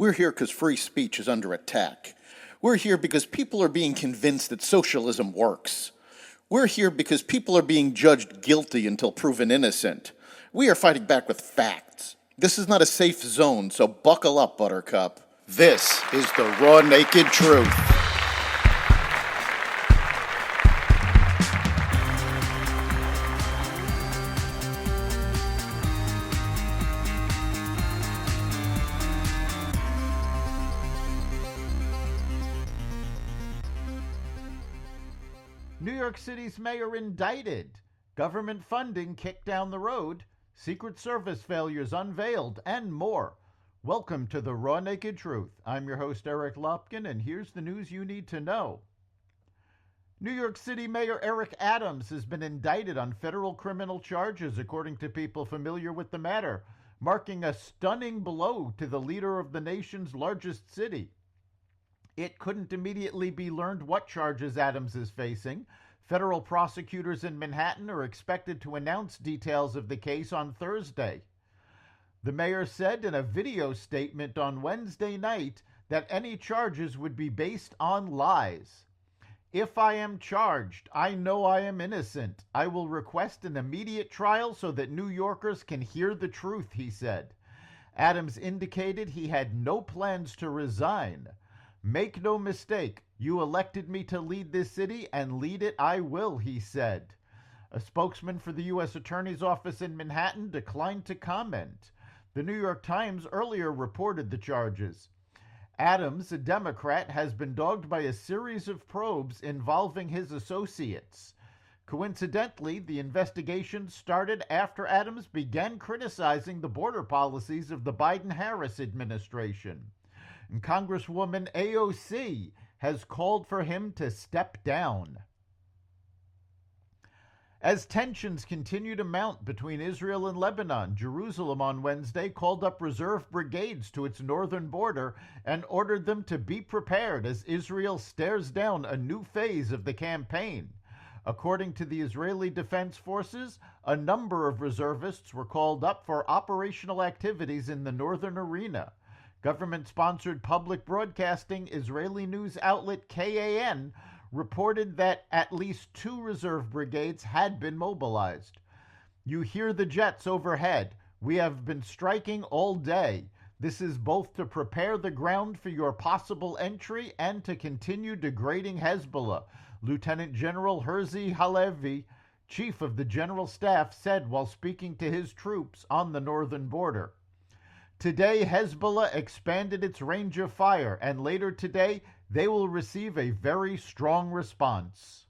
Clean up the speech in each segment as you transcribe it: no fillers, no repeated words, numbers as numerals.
We're here because free speech is under attack. We're here because people are being convinced that socialism works. We're here because people are being judged guilty until proven innocent. We are fighting back with facts. This is not a safe zone, so buckle up, Buttercup. This is the raw, naked truth. New York City's mayor indicted. Government funding kicked down the road. Secret Service failures unveiled, and more. Welcome to the Raw Naked Truth. I'm your host, Eric Lopkin, and here's the news you need to know. New York City Mayor Eric Adams has been indicted on federal criminal charges, according to people familiar with the matter, marking a stunning blow to the leader of the nation's largest city. It couldn't immediately be learned what charges Adams is facing. Federal prosecutors in Manhattan are expected to announce details of the case on Thursday. The mayor said in a video statement on Wednesday night that any charges would be based on lies. "If I am charged, I know I am innocent. I will request an immediate trial so that New Yorkers can hear the truth," he said. Adams indicated he had no plans to resign. "Make no mistake, you elected me to lead this city, and lead it I will," he said. A spokesman for the U.S. Attorney's Office in Manhattan declined to comment. The New York Times earlier reported the charges. Adams, a Democrat, has been dogged by a series of probes involving his associates. Coincidentally, the investigation started after Adams began criticizing the border policies of the Biden-Harris administration. And Congresswoman AOC has called for him to step down. As tensions continue to mount between Israel and Lebanon, Jerusalem on Wednesday called up reserve brigades to its northern border and ordered them to be prepared as Israel stares down a new phase of the campaign. According to the Israeli Defense Forces, a number of reservists were called up for operational activities in the northern arena. Government-sponsored public broadcasting Israeli news outlet KAN reported that at least 2 reserve brigades had been mobilized. "You hear the jets overhead. We have been striking all day. This is both to prepare the ground for your possible entry and to continue degrading Hezbollah," Lieutenant General Herzi Halevi, chief of the General Staff, said while speaking to his troops on the northern border. Today, Hezbollah expanded its range of fire, and later today, they will receive a very strong response.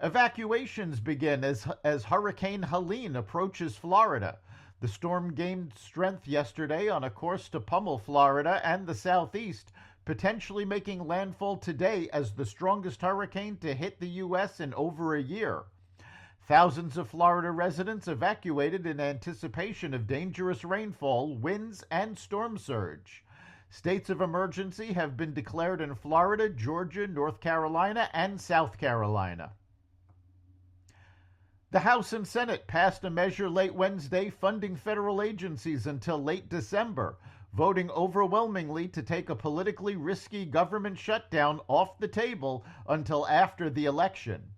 Evacuations begin as Hurricane Helene approaches Florida. The storm gained strength yesterday on a course to pummel Florida and the southeast, potentially making landfall today as the strongest hurricane to hit the U.S. in over a year. Thousands of Florida residents evacuated in anticipation of dangerous rainfall, winds, and storm surge. States of emergency have been declared in Florida, Georgia, North Carolina, and South Carolina. The House and Senate passed a measure late Wednesday funding federal agencies until late December, voting overwhelmingly to take a politically risky government shutdown off the table until after the election.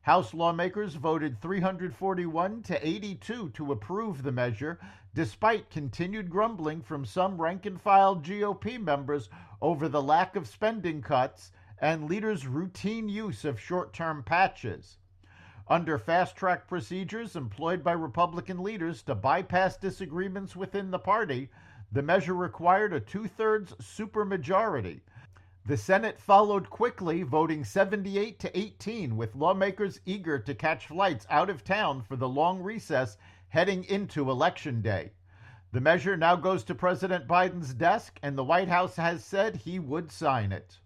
House lawmakers voted 341 to 82 to approve the measure, despite continued grumbling from some rank-and-file GOP members over the lack of spending cuts and leaders' routine use of short-term patches. Under fast-track procedures employed by Republican leaders to bypass disagreements within the party, the measure required a 2/3 supermajority. The Senate followed quickly, voting 78 to 18, with lawmakers eager to catch flights out of town for the long recess heading into Election Day. The measure now goes to President Biden's desk, and the White House has said he would sign it.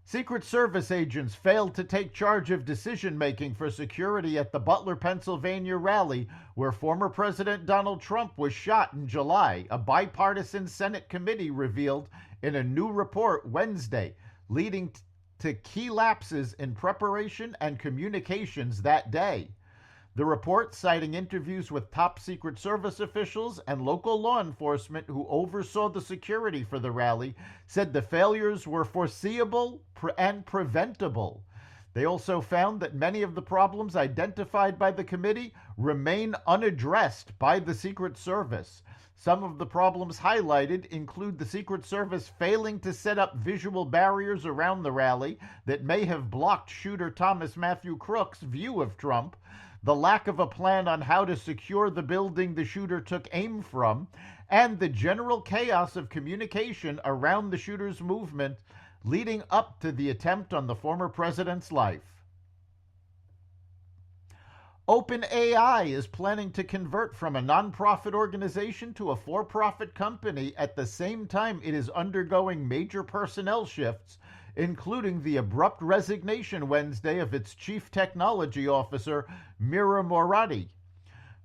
Secret Service agents failed to take charge of decision-making for security at the Butler, Pennsylvania rally, where former President Donald Trump was shot in July, a bipartisan Senate committee revealed in a new report Wednesday, leading to key lapses in preparation and communications that day. The report, citing interviews with top Secret Service officials and local law enforcement who oversaw the security for the rally, said the failures were foreseeable and preventable. They also found that many of the problems identified by the committee remain unaddressed by the Secret Service. Some of the problems highlighted include the Secret Service failing to set up visual barriers around the rally that may have blocked shooter Thomas Matthew Crook's view of Trump, the lack of a plan on how to secure the building the shooter took aim from, and the general chaos of communication around the shooter's movement leading up to the attempt on the former president's life. OpenAI is planning to convert from a nonprofit organization to a for-profit company at the same time it is undergoing major personnel shifts, including the abrupt resignation Wednesday of its chief technology officer, Mira Moradi.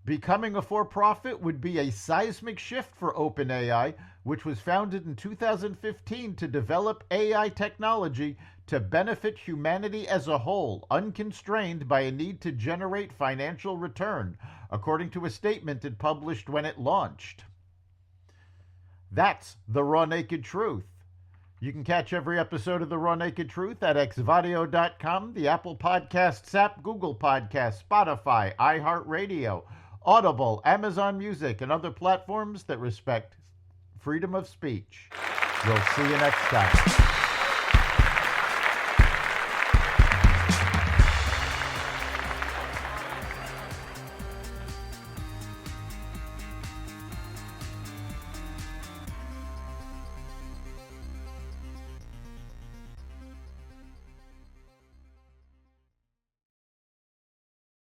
Becoming a for-profit would be a seismic shift for OpenAI, which was founded in 2015 to develop AI technology to benefit humanity as a whole, unconstrained by a need to generate financial return, according to a statement it published when it launched. That's the Raw Naked Truth. You can catch every episode of The Raw Naked Truth at xvadio.com, the Apple Podcasts app, Google Podcasts, Spotify, iHeartRadio, Audible, Amazon Music, and other platforms that respect freedom of speech. We'll see you next time.